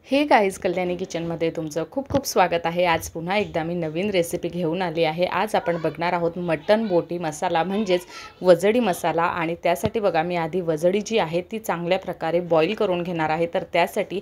हे गाईज कल्याणी किचनमध्ये तुमचं खूप खूप स्वागत आहे। आज पुन्हा एकदा मी नवीन रेसिपी घेऊन आली आहे। आज आपण बघणार आहोत मटन बोटी मसाला म्हणजेच वजडी मसाला। आणि त्यासाठी बघा मी आधी वजडी जी आहे ती चांगल्या प्रकारे बॉईल करून घेणार आहे। तर त्यासाठी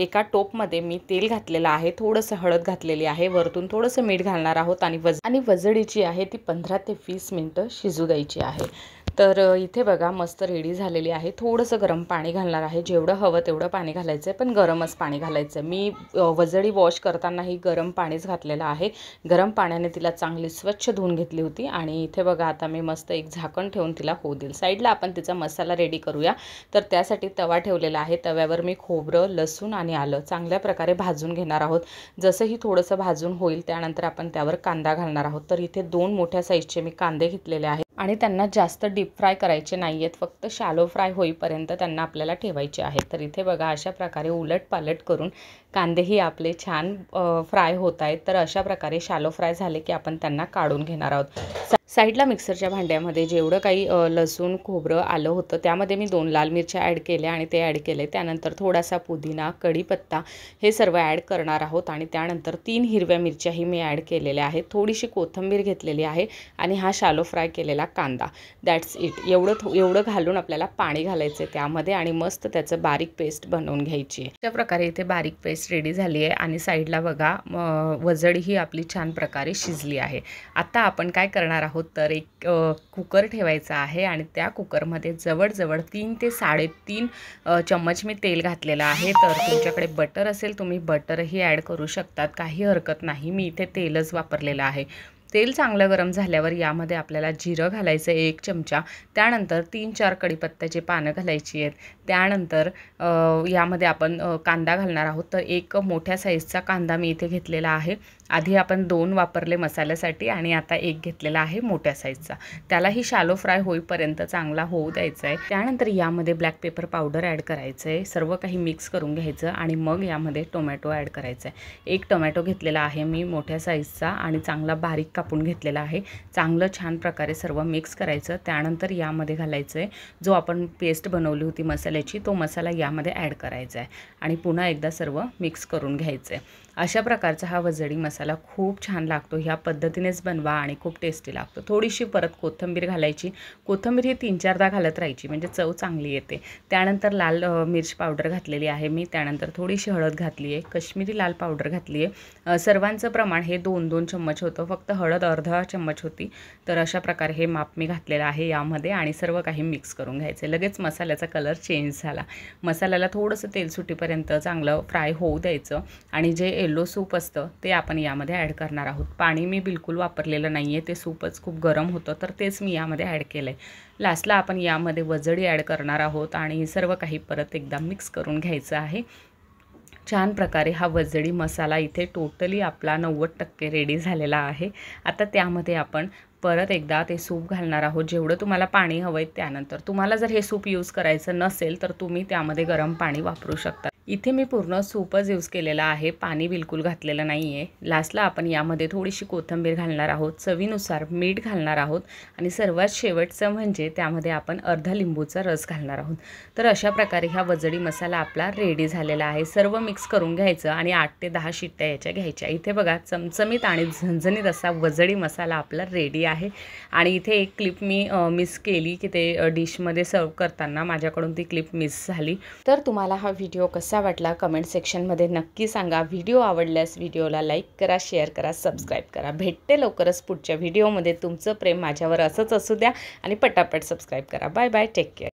एका टोपमध्ये मी तेल घातलेलं आहे, थोडंसं हळद घातलेली आहे, वरतून थोडंसं मीठ घालणार आहोत आणि वजडी जी आहे ती 15 ते 20 मिनिटं शिजू द्यायची आहे। तर इथे बघा मस्त रेडी झालेली आहे। थोडंसं गरम पाणी घालणार आहे, जेवढं हवं तेवढं पाणी घालायचं आहे, पण गरमच पाणी घालायचं। मी वजडी वॉश करतानाही गरम पाणीच घातलेलं आहे। गरम पाण्याने तिला चांगली स्वच्छ धुवून घेतली होती। आणि इथे बघा आता मी मस्त एक झाकण ठेवून तिला होऊ देईल। साईडला आपण तिचा मसाला रेडी करूया। तर त्यासाठी तवा ठेवलेला आहे, तव्यावर मी खोबरं, लसूण आणि आलं चांगल्या प्रकारे भाजून घेणार आहोत। जसंही थोडंसं भाजून होईल त्यानंतर आपण त्यावर कांदा घालणार आहोत। तर इथे 2 मोठ्या साईजचे मी कांदे घेतलेले आहेत आणि त्यांना जास्त डीप फ्राय करायचे नाहीयेत, फक्त शॅलो फ्राय होईपर्यंत त्यांना आपल्याला ठेवायचे आहे। तर इथे बघा अशा प्रकारे उलटपालट करून कांदेही आपले छान फ्राय होत आहेत। तर अशा प्रकारे शॅलो फ्राय झाले की आपण त्यांना काढून घेणार आहोत। साईडला मिक्सरच्या भांड्यामध्ये जेवढं काही लसूण, खोबरं, आलं होतं त्यामध्ये मी 2 लाल मिरच्या ॲड केल्या आणि ते ॲड केले। त्यानंतर थोडासा पुदिना, कढीपत्ता हे सर्व ॲड करणार आहोत आणि त्यानंतर 3 हिरव्या मिरच्याही मी ॲड केलेल्या आहेत। थोडीशी कोथिंबीर घेतलेली आहे आणि हा शॅलो फ्राय केलेला कांदा, दॅट्स इट। एवढं घालून आपल्याला पाणी घालायचं आहे त्यामध्ये आणि मस्त त्याचं बारीक पेस्ट बनवून घ्यायची आहे। अशा प्रकारे इथे बारीक पेस्ट रेडी झाली आहे आणि साईडला बघा वजडी ही आपली छान प्रकारे शिजली आहे। आता आपण काय करणार आहोत तर एक कुकर ठेवायचा आहे आणि त्या कुकरमध्ये जवळजवळ 3 ते 3.5 चम्मच मी तेल घातलेलं आहे। तर तुमच्याकडे बटर असेल तुम्ही बटरही ॲड करू शकतात, काही हरकत नाही। मी इथे तेलच वापरलेलं आहे। तेल चांगलं गरम झाल्यावर यामध्ये आपल्याला जिरं घालायचं 1 चमचा, त्यानंतर 3-4 कढीपत्त्याची पानं घालायची आहेत। त्यानंतर यामध्ये आपण कांदा घालणार आहोत। तर एक मोठ्या साईजचा कांदा मी इथे घेतलेला आहे। आधी आपण 2 वापरले मसाल्यासाठी आणि आता 1 घेतलेला आहे मोठ्या साईजचा। त्यालाही शॅलो फ्राय होईपर्यंत चांगला होऊ द्यायचा आहे। त्यानंतर यामध्ये ब्लॅक पेपर पावडर ॲड करायचं आहे, सर्व काही मिक्स करून घ्यायचं आणि मग यामध्ये टोमॅटो ॲड करायचा आहे। 1 टोमॅटो घेतलेला आहे मी मोठ्या साईजचा आणि चांगला बारीक कापून घेतलेला आहे। चांगलं छान प्रकारे सर्व मिक्स करायचं। त्यानंतर यामध्ये घालायचं आहे जो आपण पेस्ट बनवली होती मसाल्याची, तो मसाला यामध्ये ॲड करायचा आहे आणि पुन्हा एकदा सर्व मिक्स करून घ्यायचं आहे। अशा प्रकारचा हा वजडी मसाला खूप छान लागतो। ह्या पद्धतीनेच बनवा आणि खूप टेस्टी लागतो। थोडीशी परत कोथिंबीर घालायची, कोथिंबीर ही 3-4दा घालत राहायची म्हणजे चव चांगली येते। त्यानंतर लाल मिर्च पावडर घातलेली आहे मी, त्यानंतर थोडीशी हळद घातली आहे, कश्मीरी लाल पावडर घातली आहे। सर्वांचं प्रमाण हे 2-2 चम्मच होतं, फक्त हळद अर्धा चम्मच होती। तर अशा प्रकारे हे माप मी घातलेलं आहे यामध्ये आणि सर्व काही मिक्स करून घ्यायचे। लगेच मसाल्याचा कलर चेंज झाला। मसाल्याला थोडंसं तेल सुटीपर्यंत चांगलं फ्राय होऊ द्यायचं आणि जे येलो सूप असतं ते आपण यामध्ये ॲड करणार आहोत। पाणी मी बिलकुल वापरलेलं नाही आहे, ते सूपच खूप गरम होतं तर तेच मी यामध्ये ॲड केलं आहे। लास्टला आपण यामध्ये वजडी ॲड करणार आहोत आणि सर्व काही परत एकदा मिक्स करून घ्यायचं आहे। छान प्रकारे हा वजडी मसाला इथे टोटली आपला 90% रेडी झालेला आहे। आता त्यामध्ये आपण परत एकदा ते सूप घालणार आहोत, जेवढं तुम्हाला पाणी हवं आहे त्यानंतर। तुम्हाला जर हे सूप यूज करायचं नसेल तर तुम्ही त्यामध्ये गरम पाणी वापरू शकता। इथे मी पूर्ण सूपच यूज केलेला आहे, पाणी बिलकुल घातलेलं नाही आहे। लास्टला आपण यामध्ये थोडीशी कोथिंबीर घालणार आहोत, चवीनुसार मीठ घालणार आहोत आणि सर्वात शेवटचं म्हणजे त्यामध्ये आपण अर्धा लिंबूचा रस घालणार आहोत। तर अशा प्रकारे हा वजडी मसाला आपला रेडी झालेला आहे। सर्व मिक्स करून घ्यायचं आणि 8 ते 10 शिट्ट्या याच्या घ्यायच्या। इथे बघा चमचमीत आणि झणझणीत असा वजडी मसाला आपला रेडी आहे। आणि इथे एक क्लिप मी मिस केली की ते डिशमध्ये सर्व करताना माझ्याकडून ती क्लिप मिस झाली। तर तुम्हाला हा व्हिडिओ कसा वाटला कमेंट सेक्शनमध्ये नक्की सांगा। व्हिडिओ आवडल्यास व्हिडिओला लाईक करा, शेअर करा, सबस्क्राईब करा। भेटते लवकरच पुढच्या व्हिडिओमध्ये। तुमचं प्रेम माझ्यावर असंच असू द्या आणि पटापट सबस्क्राईब करा। Bye bye, take care.